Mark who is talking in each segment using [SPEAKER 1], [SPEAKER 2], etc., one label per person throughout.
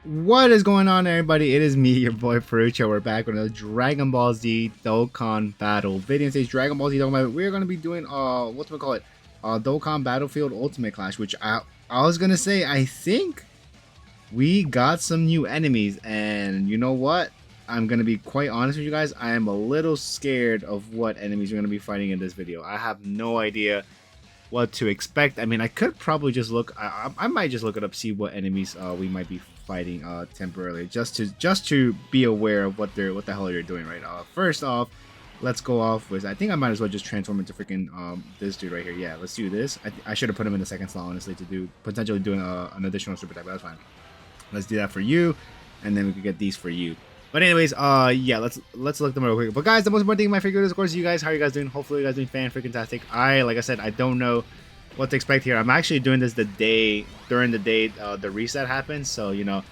[SPEAKER 1] What is going on, everybody? It is me, your boy Perucho. We're back with a Dragon Ball Z Dokkan Battle video. In today's Dragon Ball Z Dokkan Battle, we're gonna be doing what do we call it? Dokkan Battlefield Ultimate Clash, which I was gonna say I think we got some new enemies, and you know what? I'm gonna be quite honest with you guys. I am a little scared of what enemies we're gonna be fighting in this video. I have no idea what to expect. I mean, I could probably just look. I might just look it up, see what enemies we might be fighting temporarily, just to be aware of what the hell they're doing. Right. First off, let's go off with. I think I might as well just transform into freaking this dude right here. Yeah, let's do this. I should have put him in the second slot, honestly, to do potentially doing an additional super type. But that's fine. Let's do that for you, and then we could get these for you. But anyways, yeah, let's look them real quick. But guys, the most important thing in my figure is, of course, you guys. How are you guys doing? Hopefully, you guys doing fan-freaking-tastic. Like I said, I don't know what to expect here. I'm actually doing this during the day the reset happens. So, you know,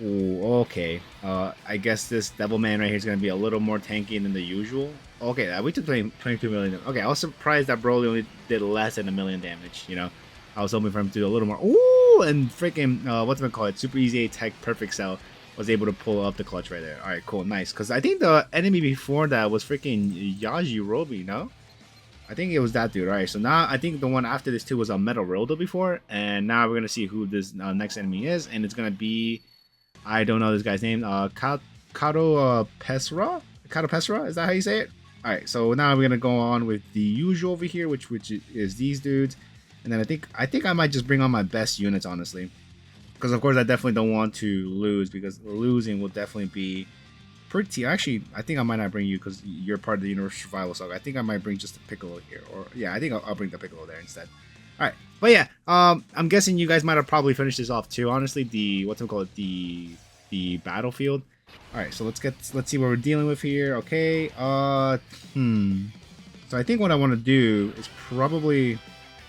[SPEAKER 1] ooh, okay. I guess this Devil Man right here is going to be a little more tanky than the usual. Okay, we took 22 million. Okay, I was surprised that Broly only did less than 1 million damage, you know. I was hoping for him to do a little more. Ooh, and freaking, what's it called? Super Easy Tech Perfect Cell was able to pull up the clutch right there. All right, cool, nice. Because I think the enemy before that was freaking Yajirobe, no? I think it was that dude. All right, so now I think the one after this too was a Metal Rildo before. And now we're going to see who this next enemy is. And it's going to be, I don't know this guy's name. Kato Pesra? Kato Pesra? Is that how you say it? All right, so now we're going to go on with the usual over here, which is these dudes. And then I think I might just bring on my best units, honestly. Because, of course, I definitely don't want to lose, because losing will definitely be pretty... Actually, I think I might not bring you because you're part of the Universal Survival Saga. I think I might bring just the Piccolo here. Or yeah, I think I'll bring the Piccolo there instead. Alright, but yeah, I'm guessing you guys might have probably finished this off too, honestly. What's it called? The battlefield. Alright, so let's see what we're dealing with here. Okay, so I think what I want to do is probably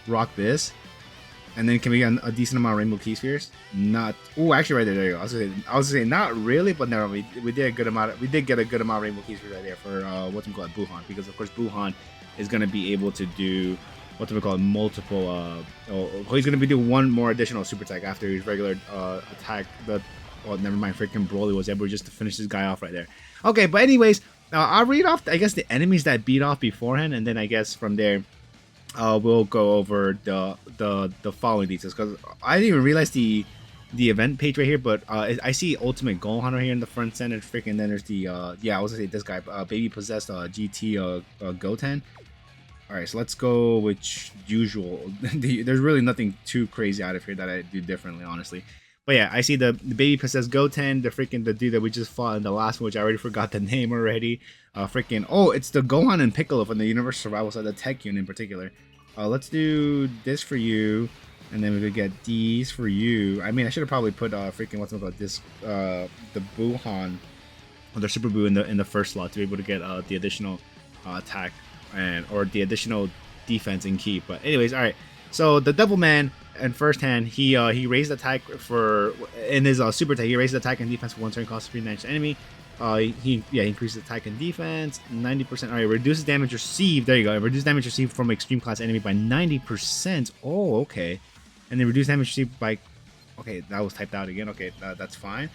[SPEAKER 1] rock this, and then can we get a decent amount of rainbow key spheres? Not. Oh, actually, right there you go. I was gonna say not really, but no, we did a good amount. We did get a good amount of rainbow key spheres right there for what's it called, Buhan, because of course Buhan is gonna be able to do what's it called, multiple. He's gonna be doing one more additional super attack after his regular attack. Oh, never mind. Freaking Broly was able just to finish this guy off right there. Okay, but anyways, I'll read off, I guess, the enemies that beat off beforehand, and then I guess from there. We'll go over the following details, because I didn't even realize the event page right here, but I see Ultimate Gohan right here in the front center. Freaking, then there's the yeah, I was gonna say this guy, baby possessed GT Goten. All right, so let's go with usual. There's really nothing too crazy out of here that I do differently, honestly. But yeah, I see the baby possessed Goten, the dude that we just fought in the last one, which I already forgot the name already. Freaking, oh, it's the Gohan and Piccolo from the Universal Survival side, the Tech Unit in particular. Let's do this for you, and then we could get these for you. I mean, I should have probably put freaking what's it called, this the Buhan, or the Super Buu in the first slot to be able to get the additional attack or the additional defense and key. But anyways, all right. So the Devil Man, in first hand, he raised attack in his super attack. He raised attack and defense for 1 turn, cost 3 damage to enemy. He increases attack and defense 90%. All right, reduces damage received. There you go. Reduce damage received from extreme class enemy by 90%. Oh, okay. And then reduce damage received by. Okay, that was typed out again. Okay, that's fine.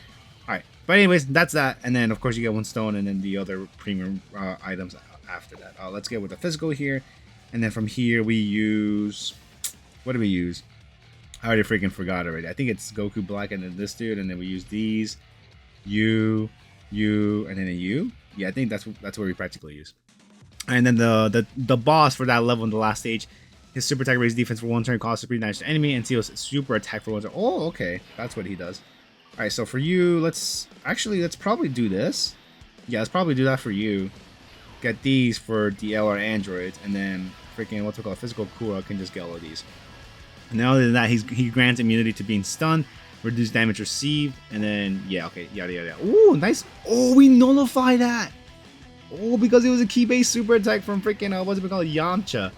[SPEAKER 1] All right, but anyways, that's that. And then of course you get 1 stone, and then the other premium items after that. Let's get with the physical here, and then from here we use. What do we use? I already freaking forgot already. I think it's Goku Black and then this dude, and then we use these. You, and then a U. Yeah, I think that's where we practically use. And then the boss for that level in the last stage, his super attack raises defense for 1 turn, costs 3 damage to enemy, and seals super attack for 1 turn. Oh, okay, that's what he does. All right, so for you, let's probably do this. Yeah, let's probably do that for you. Get these for the LR androids, and then freaking what's it called, physical Kura can just get all of these. And then other than that, he grants immunity to being stunned, reduce damage received, and then yeah, okay, yada yada yada. Ooh, nice. Oh, we nullify that. Oh, because it was a key-based super attack from freaking what's it called, Yamcha.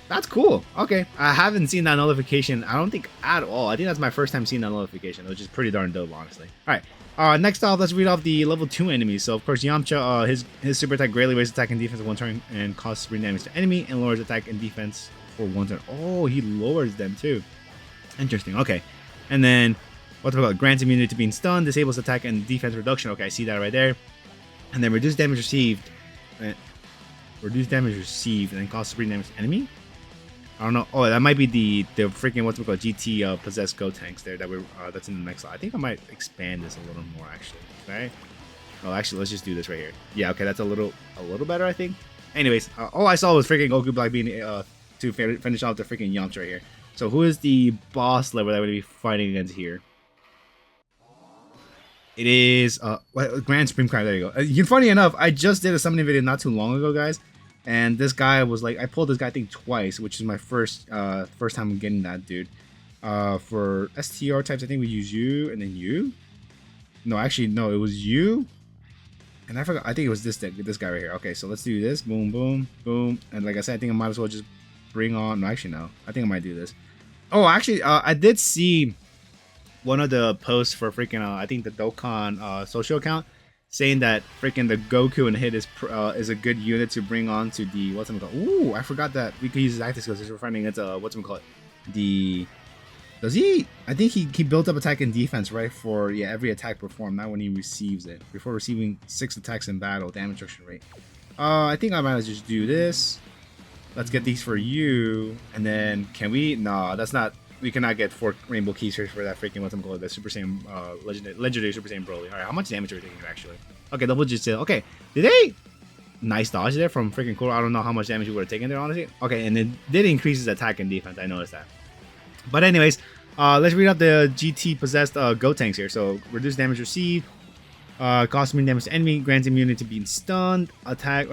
[SPEAKER 1] That's cool. Okay, I haven't seen that nullification, I don't think, at all. I think that's my first time seeing that nullification, which is pretty darn dope, honestly. All right. Next off, let's read off the level 2 enemies. So of course, Yamcha, his super attack greatly raises attack and defense for 1 turn and costs 3 damage to enemy, and lowers attack and defense for 1 turn. Oh, he lowers them too. Interesting. Okay, and then What's it called? Grants immunity to being stunned, disables attack and defense reduction. Okay, I see that right there. And then reduce damage received. Reduce damage received and then cost supreme damage to enemy. I don't know. Oh, that might be the freaking what's it called? GT possessed Go tanks there that we're that's in the next slide. I think I might expand this a little more actually. Okay. Oh, actually, let's just do this right here. Yeah, okay, that's a little better, I think. Anyways, all I saw was freaking Goku Black being to finish off the freaking Yamcha right here. So who is the boss level that we're gonna be fighting against here? It is Grand Supreme Crime. There you go. Funny enough, I just did a summoning video not too long ago, guys, and this guy was like, I pulled this guy I think twice, which is my first time getting that dude. For STR types, I think we use you and then you. No, actually, no, it was you. And I forgot. I think it was this guy right here. Okay, so let's do this. Boom, boom, boom. And like I said, I think I might as well just bring on. No, actually, no. I think I might do this. Oh, actually, I did see one of the posts for freaking I think the Dokkan social account saying that freaking the Goku and Hit is a good unit to bring on to the what's it called? Ooh, I forgot that we could use his active skills. We're finding it's what's it called? The does he? I think he built up attack and defense right for every attack performed, not when he receives it. Before receiving 6 attacks in battle, damage reduction rate. I think I might as well just do this. Let's get these for you, and then can we? No, that's not. We cannot get 4 rainbow keys here for that freaking what's it called? The Super Saiyan legendary Super Saiyan Broly. All right, how much damage are we taking actually? Okay, double just okay. Did they? Nice dodge there from freaking Kuro. I don't know how much damage we would have taken there honestly. Okay, and it did increase his attack and defense. I noticed that. But anyways, let's read up the GT possessed Go tanks here. So reduce damage received, cost mean damage to enemy, grants immunity to being stunned, attack,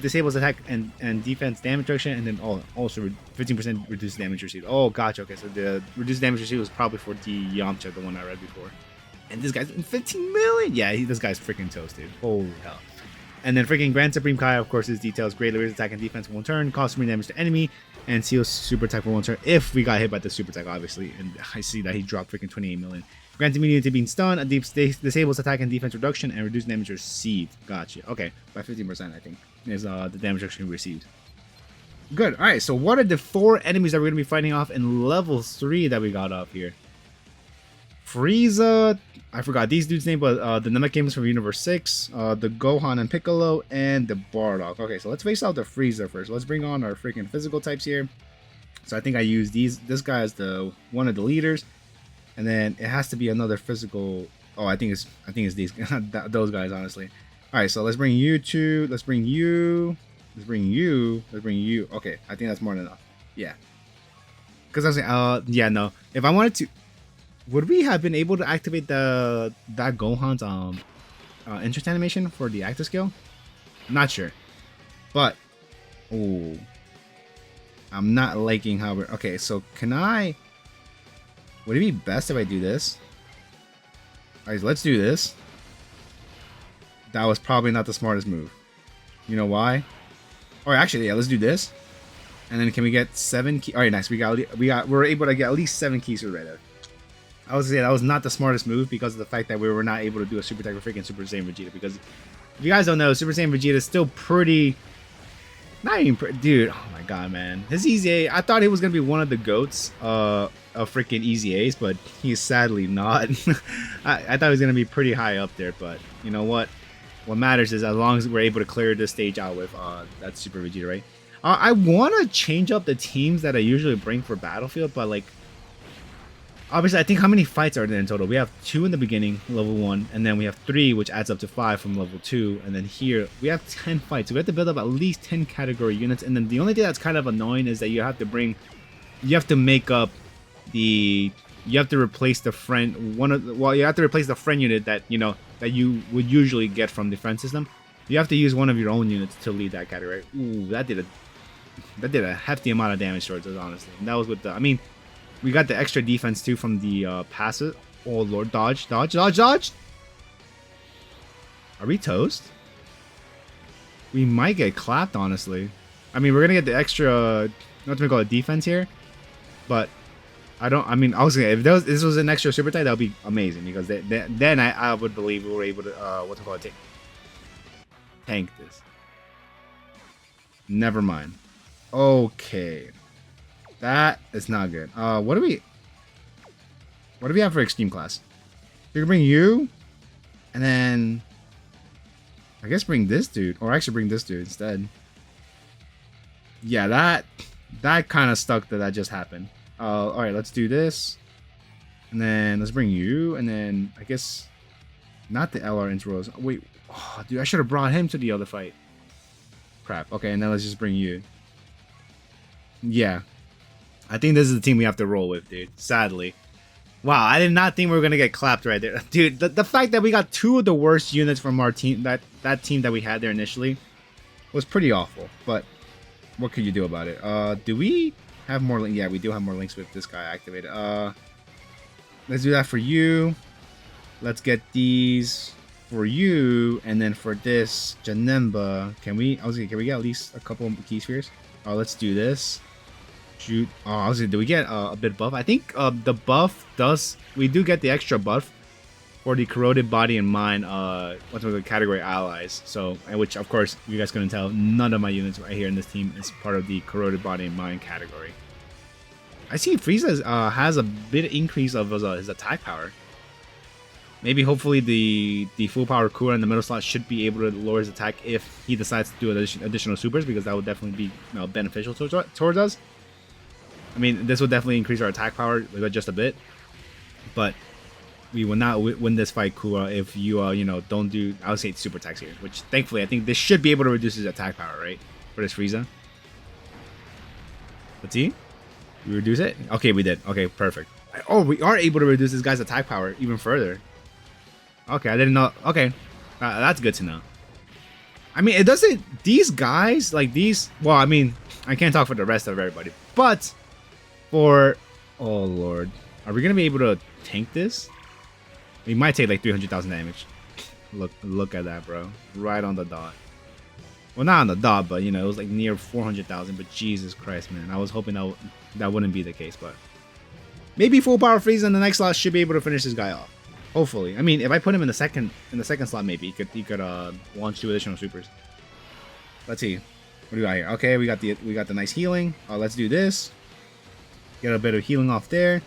[SPEAKER 1] disables attack and defense damage reduction, and then also 15% reduced damage received. Oh, gotcha. Okay, so the reduced damage received was probably for the Yamcha, the one I read before. And this guy's 15 million. Yeah, this guy's freaking toast, dude. Holy hell. And then freaking Grand Supreme Kai, of course, his details greatly raises attack and defense for 1 turn, cost supreme damage to enemy, and seals super attack for 1 turn if we got hit by the super attack, obviously. And I see that he dropped freaking 28 million. Grants immunity to being stunned, disables attack and defense reduction, and reduce damage received. Gotcha. Okay, by 15%, I think, is the damage reduction received. Good. All right, so what are the 4 enemies that we're going to be fighting off in level 3 that we got up here? Frieza, I forgot these dudes' name, but the Namekins from Universe 6, the Gohan and Piccolo, and the Bardock. Okay, so let's face out the Frieza first. Let's bring on our freaking physical types here. So I think I use this guy as one of the leaders, and then it has to be another physical. Oh, I think it's these those guys, honestly. All right, so let's bring you two. Let's bring you. Let's bring you. Let's bring you. Okay, I think that's more than enough. Yeah. Because I was saying, yeah, no. If I wanted to. Would we have been able to activate that Gohan's interest animation for the active skill? Not sure, but oh, I'm not liking how we're okay. So can I? Would it be best if I do this? All right, let's do this. That was probably not the smartest move. You know why? Or actually, yeah, let's do this. And then can we get 7 keys? All right, nice. We're able to get at least 7 keys for right there. I was saying that was not the smartest move because of the fact that we were not able to do a super attack for freaking Super Saiyan Vegeta. Because if you guys don't know, Super Saiyan Vegeta is still pretty. Not even dude. Oh my god, man. His Easy A. I thought he was gonna be one of the goats of freaking Easy A's, but he's sadly not. I thought he was gonna be pretty high up there, but you know what? What matters is as long as we're able to clear this stage out with that Super Vegeta, right? I want to change up the teams that I usually bring for Battlefield, but like. Obviously, I think how many fights are there in total? We have 2 in the beginning, level 1, and then we have 3, which adds up to 5 from level 2. And then here, we have 10 fights. So we have to build up at least 10 category units. And then the only thing that's kind of annoying is that you have to make up you have to replace the friend, you have to replace the friend unit that, that you would usually get from the friend system. You have to use one of your own units to lead that category. Ooh, that did a hefty amount of damage towards us, honestly. And that was with the, we got the extra defense too from the passive. Oh lord, dodge. Are we toast? We might get clapped, honestly. We're gonna get the extra, not to call it defense here, but I was gonna, if this was an extra super type, that would be amazing because then I would believe we were able to tank this. Never mind. Okay. That is not good. What do we have for extreme class? We can bring you, and then I guess bring this dude, or actually bring this dude instead. Yeah, that kind of stuck that just happened. All right, let's do this, and then let's bring you, and then I guess not the LR intros. Wait, oh, dude, I should have brought him to the other fight. Crap. Okay, and then let's just bring you. Yeah, I think this is the team we have to roll with, dude. Sadly. Wow, I did not think we were gonna get clapped right there, dude. The fact that we got two of the worst units from our team, that team that we had there initially, was pretty awful. But what could you do about it? Do we have more? Yeah, we do have more links with this guy activated. Let's do that for you. Let's get these for you, and then for this Janemba, can we get at least a couple of key spheres? Let's do this. Shoot. Do we get a bit buff? I think the buff does. We do get the extra buff for the corroded body and mind. What's the category allies? So, which of course you guys couldn't tell. None of my units right here in this team is part of the corroded body and mind category. I see Frieza has a bit increase of his attack power. Maybe hopefully the full power Kura in the middle slot should be able to lower his attack if he decides to do additional supers, because that would definitely be beneficial towards us. I mean, this would definitely increase our attack power just a bit, but we will not win this fight, Kura, if you don't do, I would say, super attacks here. Which thankfully, I think this should be able to reduce his attack power, right, for this Frieza. Let's see, we reduce it. Okay, we did. Okay, perfect. Oh, we are able to reduce this guy's attack power even further. Okay, I didn't know. Okay, that's good to know. I mean, it doesn't. These guys like these. Well, I mean, I can't talk for the rest of everybody, but. Oh lord, are we gonna be able to tank this? We might take like 300,000 damage. Look at that, bro. Right on the dot. Well, not on the dot, but it was like near 400,000. But Jesus Christ, man, I was hoping that wouldn't be the case. But maybe full power Frieza in the next slot should be able to finish this guy off. Hopefully. I mean, if I put him in the second slot, maybe he could launch 2 additional supers. Let's see. What do we got here? Okay, we got the nice healing. Let's do this. Get a bit of healing off there.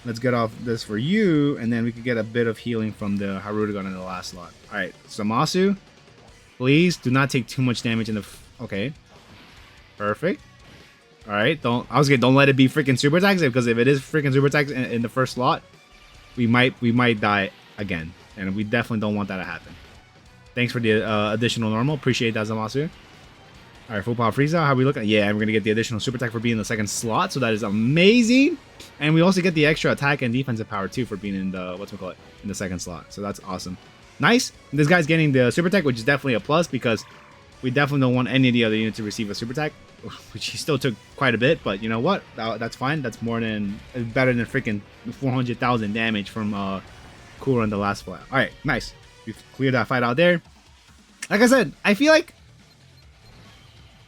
[SPEAKER 1] Let's get off this for you, and then we could get a bit of healing from the Harutogun in the last slot. All right, Zamasu, please do not take too much damage in the. Okay, perfect. All right, don't let it be freaking super attacks, because if it is freaking super attacks in the first slot, we might die again, and we definitely don't want that to happen. Thanks for the additional normal. Appreciate that, Zamasu. All right, full power Frieza. How are we looking? Yeah, we're gonna get the additional super attack for being in the second slot, so that is amazing. And we also get the extra attack and defensive power too for being in the in the second slot. So that's awesome. Nice. This guy's getting the super attack, which is definitely a plus, because we definitely don't want any of the other units to receive a super attack, which he still took quite a bit. But you know what? That's fine. That's better than freaking 400,000 damage from Kura in the last fight. All right, nice. We've cleared that fight out there. Like I said, I feel like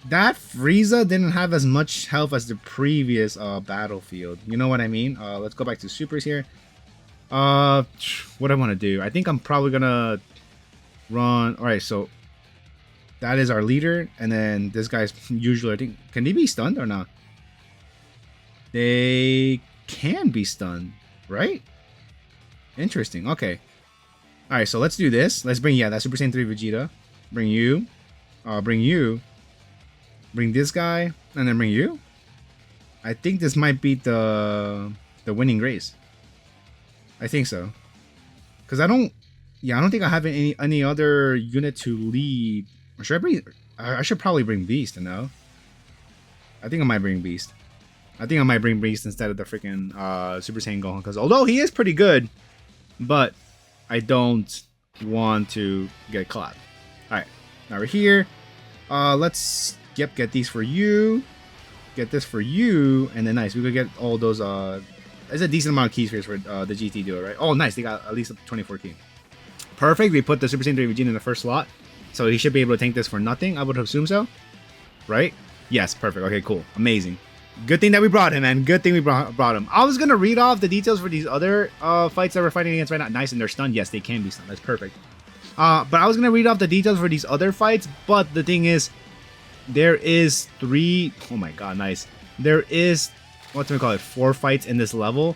[SPEAKER 1] that Frieza didn't have as much health as the previous battlefield. You know what I mean? Let's go back to supers here. What I want to do? I think I'm probably gonna run. All right, so that is our leader, and then this guy's usually. I think, can they be stunned or not? They can be stunned, right? Interesting. Okay. All right, so let's do this. Let's bring that Super Saiyan 3 Vegeta. Bring you. Bring you. Bring this guy, and then bring you. I think this might be the winning race. I think so, because I don't think I have any other unit to lead. Or should I bring? I should probably bring Beast. No, I think I might bring Beast. I think I might bring Beast instead of the freaking Super Saiyan Gohan, because although he is pretty good, but I don't want to get clapped. All right, now we're here. Let's get these for you. Get this for you, and then nice. We could get all those. There's a decent amount of key spheres for the GT duo, right? Oh, nice. They got at least 24 key. Perfect. We put the Super Saiyan 3 Vegeta in the first slot, so he should be able to tank this for nothing. I would assume so, right? Yes, perfect. Okay, cool, amazing. Good thing that we brought him, man. Good thing we brought him. I was gonna read off the details for these other fights that we're fighting against right now. Nice, and they're stunned. Yes, they can be stunned. That's perfect. But I was gonna read off the details for these other fights. But the thing is, there is 3. Oh my god, nice. There is 4 fights in this level,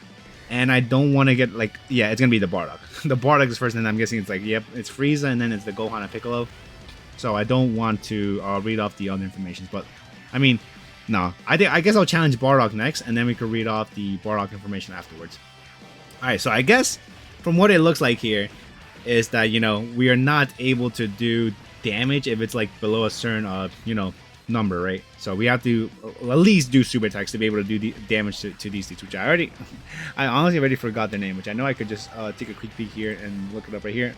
[SPEAKER 1] And I don't want to get like, yeah, it's gonna be the Bardock. The Bardock is first, and I'm guessing it's like, yep, it's Frieza, and then it's the Gohan and Piccolo. So I don't want to read off the other information, but I mean, no, I guess I'll challenge Bardock next, and then we can read off the Bardock information afterwards. All right, so I guess from what it looks like here is that, you know, we are not able to do damage if it's like below a certain you know, number, right? So we have to at least do super attacks to be able to do the damage to these things, which I honestly already forgot their name, which I know I could just take a quick peek here and look it up right here.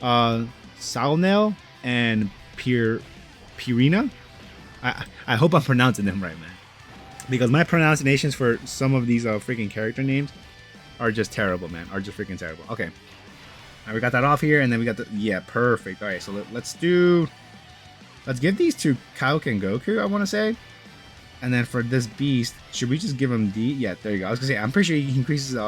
[SPEAKER 1] Salnel and Pirina. I hope I'm pronouncing them right, man, because my pronunciations for some of these freaking character names are just terrible, man. Are just freaking terrible. Okay, we got that off here, and then we got the, yeah, perfect. All right, so let's give these to Kauk and Goku, I want to say. And then for this beast, should we just give him D? Yeah, there you go. I was gonna say, I'm pretty sure he increases,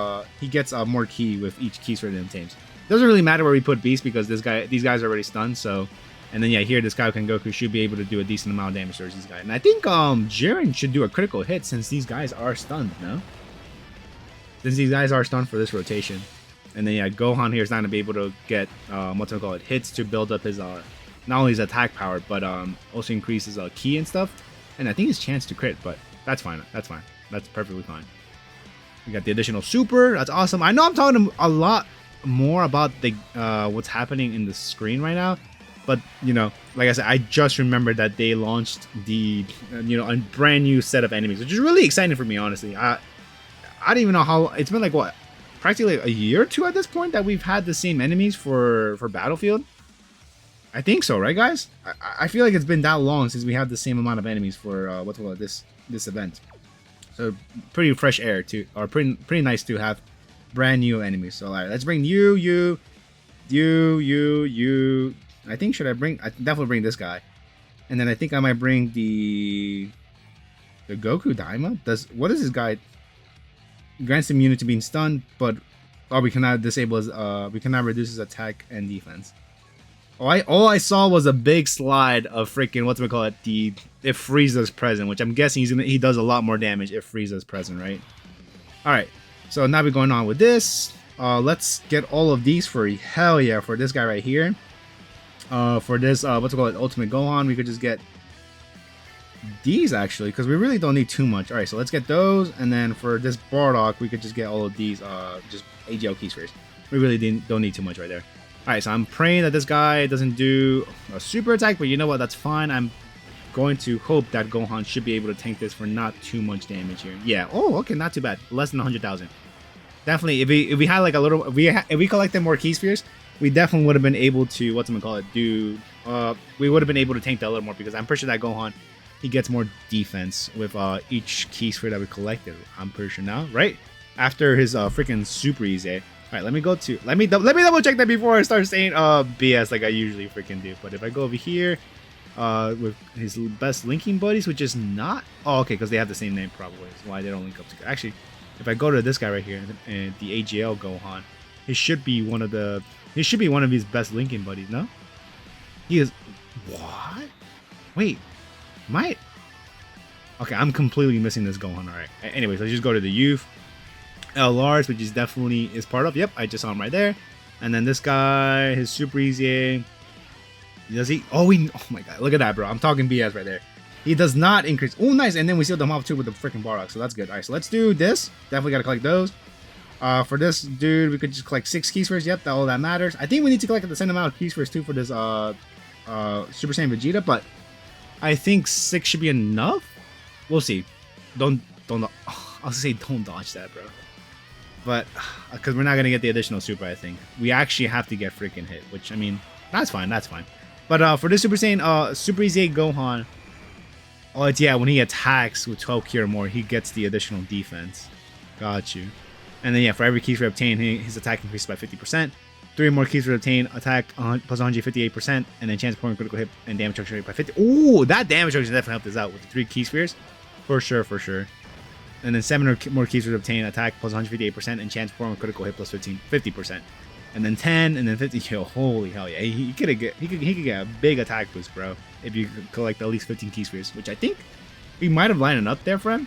[SPEAKER 1] he gets more ki with each ki for them tames. Doesn't really matter where we put beast because these guys are already stunned. So, and then yeah, here this Kauk and Goku should be able to do a decent amount of damage towards these guys. And I think Jiren should do a critical hit since these guys are stunned, no? Since these guys are stunned for this rotation. And then yeah, Gohan here is not gonna be able to get hits to build up his not only his attack power, but also increases ki and stuff. And I think his chance to crit, but that's fine. That's fine. That's perfectly fine. We got the additional super. That's awesome. I know I'm talking a lot more about the what's happening in the screen right now, but you know, like I said, I just remembered that they launched the you know, a brand new set of enemies, which is really exciting for me, honestly. I don't even know how it's been, like what, practically a year or two at this point that we've had the same enemies for Battlefield. I think so, right, guys? I feel like it's been that long since we had the same amount of enemies for this event. So pretty fresh air too, or pretty nice to have brand new enemies. So all right, let's bring you. I think I definitely bring this guy, and then I think I might bring the Goku Daima. What is this guy? Grants immunity to being stunned, but we cannot disable his we cannot reduce his attack and defense. All I saw was a big slide of freaking if Frieza's present, which I'm guessing he does a lot more damage if Frieza's present, right? All right, so now we're going on with this. Let's get all of these for hell yeah for this guy right here. For this Ultimate Gohan, we could just get these actually, because we really don't need too much. All right, so let's get those, and then for this Bardock, we could just get all of these just AGL keys first. We really don't need too much right there. Alright, so I'm praying that this guy doesn't do a super attack, but you know what, that's fine. I'm going to hope that Gohan should be able to tank this for not too much damage here. Yeah, oh, okay, not too bad. Less than 100,000. Definitely, if we had like a little, if we collected more key spheres, we definitely would have been able to, we would have been able to tank that a little more, because I'm pretty sure that Gohan, he gets more defense with each key sphere that we collected. I'm pretty sure now, right? After his freaking super easy. All right, let me double check that before I start saying BS like I usually freaking do. But if I go over here with his best linking buddies, which is not, okay, because they have the same name probably, is why they don't link up together. Actually, if I go to this guy right here and the AGL Gohan, he should be one of his best linking buddies. No, he is. What? Wait, okay, I'm completely missing this Gohan. All right. Anyways, let's just go to the youth. Lars, which is definitely is part of. Yep, I just saw him right there. And then this guy, his super easy. Does he? Oh my god, look at that, bro. I'm talking BS right there. He does not increase. Oh, nice. And then we sealed them off too with the freaking Bardock, so that's good. All right, so let's do this. Definitely got to collect those. For this dude, we could just collect 6 keys first. Yep, all that matters. I think we need to collect the same amount of keys first too for this Super Saiyan Vegeta, but I think 6 should be enough. We'll see. Don't. I'll say don't dodge that, bro. But because we're not going to get the additional super, I think we actually have to get freaking hit, which, I mean, that's fine. But for this Super Saiyan Super Easy Gohan, it's, yeah, when he attacks with 12 ki or more, he gets the additional defense. Got you. And then yeah, for every key for obtained, his attack increases by 50%. 3 more keys for obtained, attack plus 158%, and then chance of pouring critical hit and damage reduction rate by 50. Ooh, that damage reduction definitely helped us out with the 3 key spheres, for sure. And then 7 or more keys would obtain attack plus 158% and chance for a critical hit plus 50%. And then 10 and then 50. Yo, holy hell yeah! He could get a big attack boost, bro, if you collect at least 15 key spheres, which I think we might have lined up there for him.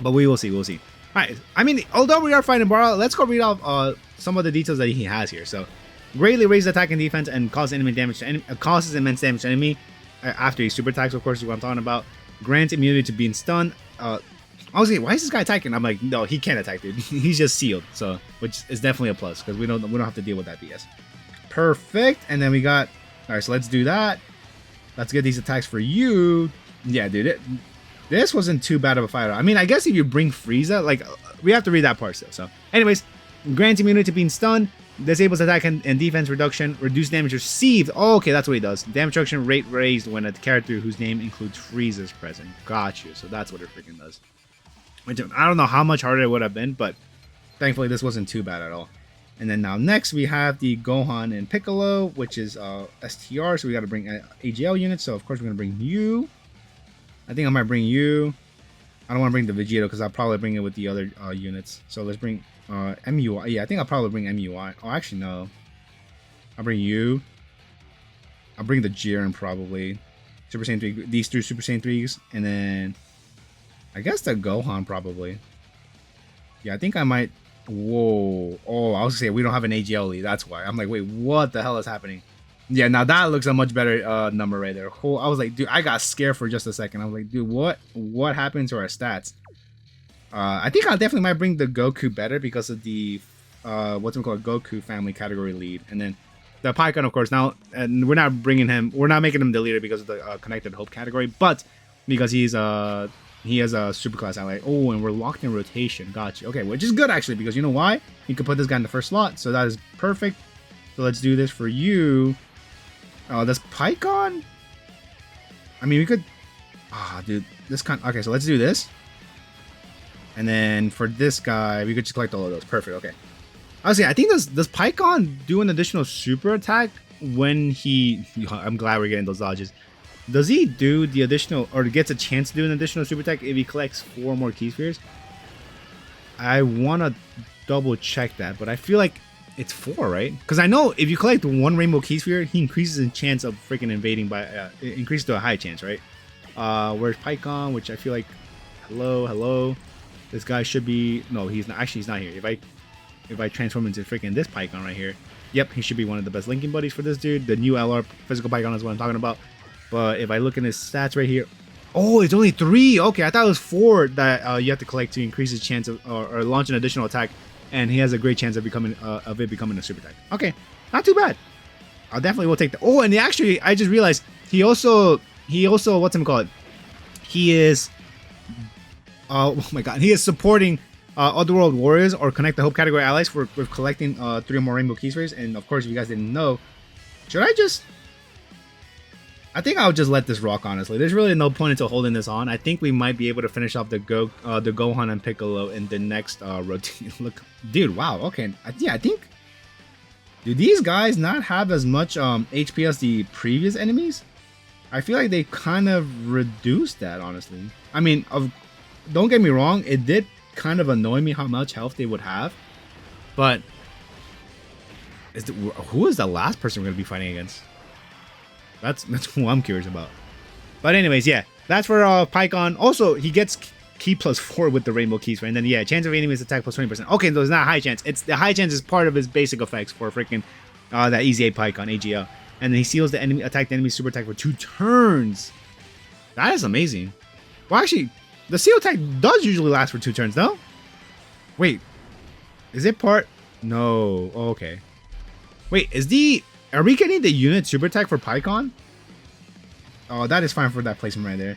[SPEAKER 1] But we will see. All Alright, I mean, although we are fighting Bara, let's go read off some of the details that he has here. So, greatly raises attack and defense and causes enemy damage to causes immense damage to enemy after he super attacks. Of course, is what I'm talking about. Grants immunity to being stunned. I was like, why is this guy attacking? I'm like, no, he can't attack, dude. He's just sealed. So, which is definitely a plus because we don't have to deal with that BS. Perfect. And then we got. All right, so let's do that. Let's get these attacks for you. Yeah, dude. This wasn't too bad of a fight. I mean, I guess if you bring Frieza, like, we have to read that part still. So, anyways, grants immunity to being stunned, disables attack and defense reduction, reduced damage received. Oh, okay, that's what he does. Damage reduction rate raised when a character whose name includes Frieza is present. Got you. So that's what it freaking does. Which I don't know how much harder it would have been, but thankfully this wasn't too bad at all. And then now next we have the Gohan and Piccolo, which is STR. So we got to bring AGL units. So of course we're gonna bring you. I think I might bring you. I don't want to bring the Vegeta because I'll probably bring it with the other units. So let's bring MUI. Yeah, I think I'll probably bring MUI. Oh, actually, no. I'll bring you. I'll bring the Jiren probably. Super Saiyan 3. These three Super Saiyan 3s. And then I guess the Gohan probably. Yeah, I think I might. Whoa. Oh, I was going to say we don't have an AGL lead. That's why. I'm like, wait, what the hell is happening? Yeah, now that looks a much better number right there. I was like, dude, I got scared for just a second. I was like, dude, what happened to our stats? I think I definitely might bring the Goku better because of the what's it called, Goku family category lead, and then the Pycon, of course. Now, and we're not making him the leader because of the connected hope category, but because he has a superclass ally. Oh, and we're locked in rotation. Gotcha. Okay, which is good actually because you know why? You can put this guy in the first slot, so that is perfect. So let's do this for you. Does Pycon? I mean, we could. Dude, this kind. Okay, so let's do this. And then for this guy, we could just collect all of those. Perfect. Okay. Honestly, I think does Pycon do an additional super attack when he? I'm glad we're getting those dodges. Does he do the additional, or gets a chance to do an additional super attack if he collects 4 more key spheres? I want to double check that, but I feel like it's 4, right? Because I know if you collect 1 rainbow key sphere, he increases in chance of freaking invading by it increases to a high chance, right? Where's Pycon? Which I feel like, hello. This guy should be, no, he's not. Actually, he's not here. If I transform into freaking this Pycon right here, yep, he should be one of the best linking buddies for this dude. The new LR physical Pycon is what I'm talking about. But if I look in his stats right here, oh, it's only 3. Okay, I thought it was 4 that you have to collect to increase his chance of or launch an additional attack. And he has a great chance of becoming it becoming a super attack. Okay, not too bad. I definitely will take that. Oh, and actually, I just realized he also what's him called? He is. Oh my God, he is supporting Otherworld Warriors or Connect the Hope category allies for collecting 3 or more Rainbow Key Spheres. And of course, if you guys didn't know, should I just? I think I'll just let this rock. Honestly, there's really no point into holding this on. I think we might be able to finish off the Gohan and Piccolo in the next routine. Look, dude, wow. Okay, yeah, I think. Do these guys not have as much HP as the previous enemies? I feel like they kind of reduced that. Honestly, I mean, don't get me wrong. It did kind of annoy me how much health they would have, but who is the last person we're gonna be fighting against? That's who I'm curious about. But anyways, yeah, that's for Pycon. Also, he gets key +4 with the rainbow keys, right? And then yeah, chance of enemies attack +20%. Okay, so it's not high chance. It's the high chance is part of his basic effects for freaking that Easy 8 Pycon AGL. And then he seals the enemy super attack for 2 turns. That is amazing. Well, actually, the seal attack does usually last for 2 turns, no? Wait, is it part? No. Oh, okay. Wait, are we getting the unit super attack for Pycon? Oh, that is fine for that placement right there.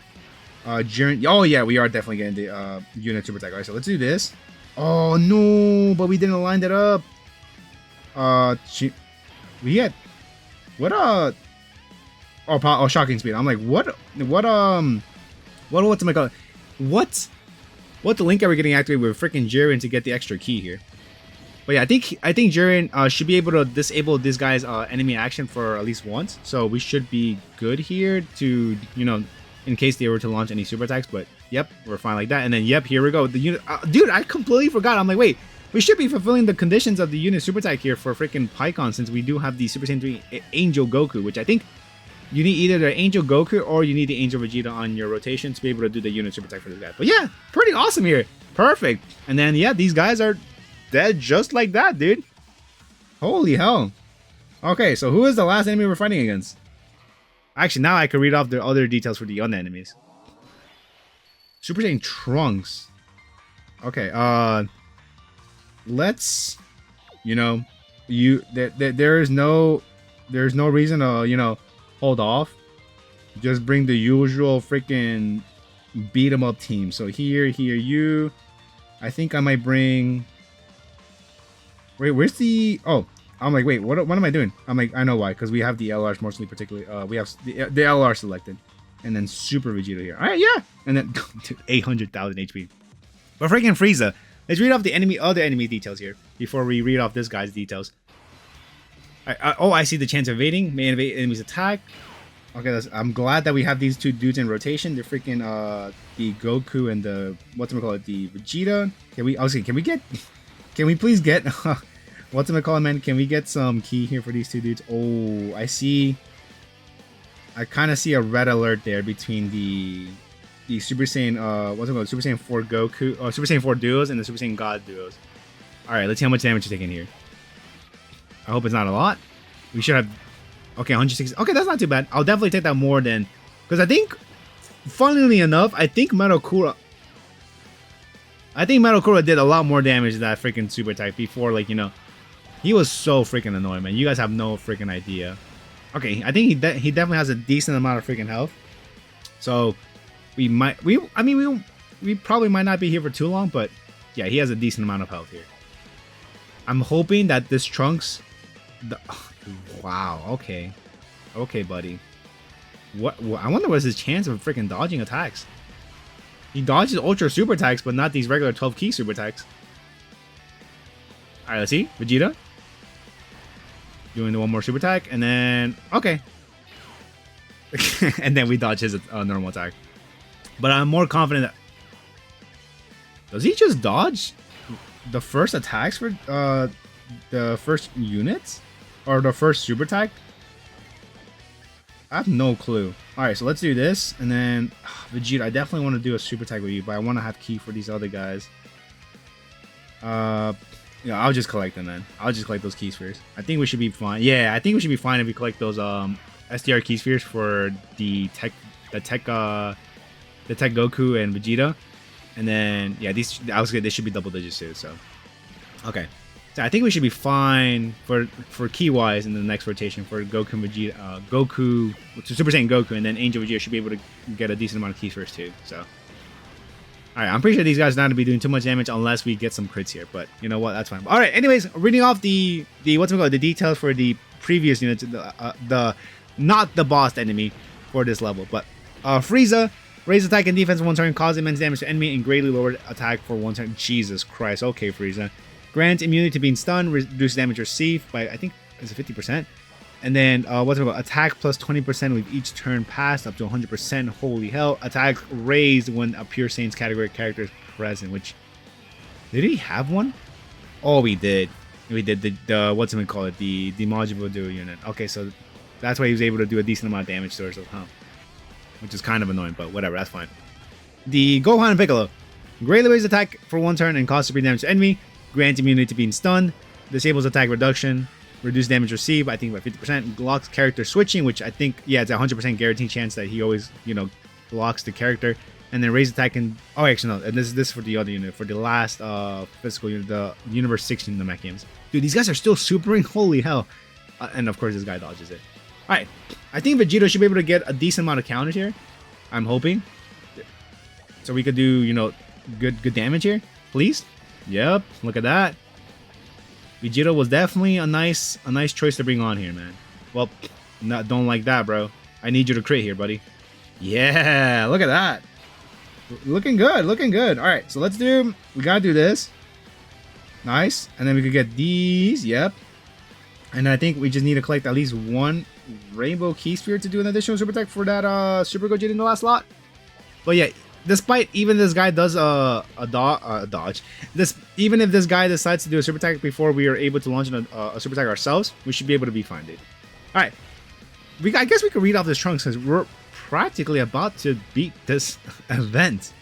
[SPEAKER 1] Jiren. Oh yeah, we are definitely getting the unit super attack. Alright, so let's do this. Oh no, but we didn't line that up. We had what oh shocking speed. I'm like what's my call? What the link are we getting activated with freaking Jiren to get the extra key here? But yeah, I think Jiren should be able to disable this guy's enemy action for at least once. So we should be good here to, you know, in case they were to launch any super attacks. But yep, we're fine like that. And then yep, here we go. The unit, dude, I completely forgot. I'm like, wait, we should be fulfilling the conditions of the unit super attack here for freaking Pycon, since we do have the Super Saiyan 3 Angel Goku, which I think you need either the Angel Goku or you need the Angel Vegeta on your rotation to be able to do the unit super attack for this guy. But yeah, pretty awesome here. Perfect. And then, yeah, these guys are dead just like that, dude. Holy hell. Okay, so who is the last enemy we're fighting against? Actually, now I can read off the other details for the other enemies. Super Saiyan Trunks. Okay, let's, you know, there's no reason to, you know, hold off. Just bring the usual freaking beat 'em up team. So here, you. I think I might bring. Wait, where's the? Oh, I'm like, wait, what am I doing? I'm like, I know why, because we have the LRs mostly, particularly. We have the LR selected, and then Super Vegeta here. All right, yeah, and then 800,000 HP. But freaking Frieza. Let's read off the other enemy details here before we read off this guy's details. Oh, I see the chance of evading. May evade enemy's attack. Okay, I'm glad that we have these two dudes in rotation. They're freaking the Goku and the the Vegeta. Can we please get man? Can we get some key here for these two dudes? Oh, I see. I kind of see a red alert there between the Super Saiyan Super Saiyan 4 Goku, Super Saiyan 4 duos and the Super Saiyan God duos. All right, let's see how much damage you're taking here. I hope it's not a lot. We should have. Okay, 160. Okay, that's not too bad. I'll definitely take that more than, because I think, funnily enough, I think Metokura did a lot more damage to that freaking super type before. Like, you know, he was so freaking annoying, man. You guys have no freaking idea. Okay, I think he definitely has a decent amount of freaking health. So we probably might not be here for too long, but yeah, he has a decent amount of health here. I'm hoping that this Trunks. Wow. Okay, buddy. What? I wonder what's his chance of freaking dodging attacks. He dodges ultra super attacks, but not these regular 12 key super attacks. All right, let's see. Vegeta doing the one more super attack, and then okay, and then we dodge his normal attack. But I'm more confident that. Does he just dodge the first attacks for the first units? Or the first super attack? I have no clue. Alright, so let's do this. And then, Vegeta, I definitely want to do a super attack with you, but I want to have key for these other guys. Yeah, I'll just collect them then. I'll just collect those key spheres. I think we should be fine. Yeah, I think we should be fine if we collect those SDR key spheres for the tech Goku and Vegeta. And then, yeah, they should be double digits too, so. Okay. So I think we should be fine for key wise in the next rotation for Goku and Vegeta, Goku to Super Saiyan Goku, and then Angel Vegeta should be able to get a decent amount of keys first too. So, all right, I'm pretty sure these guys are not going to be doing too much damage unless we get some crits here. But you know what? That's fine. All right. Anyways, reading off the details for the previous units, the not the boss enemy for this level, but Frieza. Raise attack and defense for one turn, cause immense damage to enemy, and greatly lowered attack for one turn. Jesus Christ. Okay, Frieza. Grants immunity to being stunned, reduce damage received by, I think, is it 50%? And then, attack plus 20% with each turn passed, up to 100%. Holy hell. Attack raised when a Pure Saiyans category character is present, which... Did he have one? Oh, we did. We did the the Majin Duo unit. Okay, so that's why he was able to do a decent amount of damage to herself, huh? Which is kind of annoying, but whatever, that's fine. The Gohan and Piccolo. Greatly raise attack for one turn and cause supreme damage to enemy. Grants immunity to being stunned. Disables attack reduction. Reduce damage received, I think, by 50%. Locks character switching, which I think, yeah, it's a 100% guaranteed chance that he always, you know, locks the character. And then raise attack and... Oh, actually, no. And this is for the other unit. For the last physical unit, the Universe 16 in the mech games. Dude, these guys are still supering. Holy hell. And, of course, this guy dodges it. Alright. I think Vegeta should be able to get a decent amount of counters here. I'm hoping. So we could do, you know, good damage here. Please. Yep, look at that. Vegeta was definitely a nice choice to bring on here, man. Well, don't like that, bro. I need you to crit here, buddy. Yeah, look at that. Looking good, looking good. All right, so we gotta do this. Nice, and then we could get these. Yep. And I think we just need to collect at least one Rainbow Key Sphere to do an additional super attack for that Super Gogeta in the last slot. But yeah. Despite even this guy does a dodge, even if this guy decides to do a super attack before we are able to launch a super attack ourselves, we should be able to be fine, dude. All right, I guess we could read off this Trunks since we're practically about to beat this event.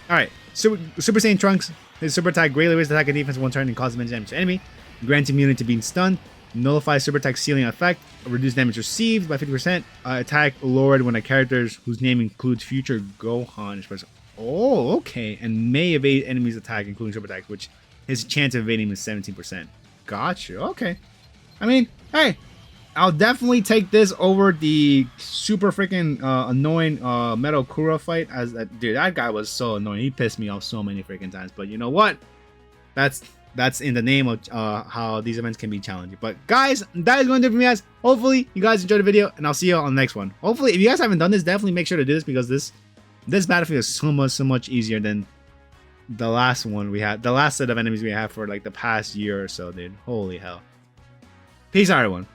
[SPEAKER 1] All right, Super Saiyan Trunks. His super attack greatly raises attack and defense one turn and causes immense damage to enemy. Grants immunity to being stunned. Nullifies super attack ceiling effect. Reduce damage received by 50%. Attack lowered when a character whose name includes future Gohan is present. Oh, okay. And may evade enemies' attack, including super attacks, which his chance of evading is 17%. Gotcha. Okay. I mean, hey, I'll definitely take this over the super freaking annoying Metal Kura fight. Dude, that guy was so annoying. He pissed me off so many freaking times. But you know what? That's in the name of how these events can be challenging. But guys, that is going to do it for me, guys. Hopefully you guys enjoyed the video, and I'll see you on the next one. Hopefully, if you guys haven't done this, definitely make sure to do this, because this battlefield is so much easier than the last one we had, the last set of enemies we had for like the past year or so, dude. Holy hell. Peace out, everyone.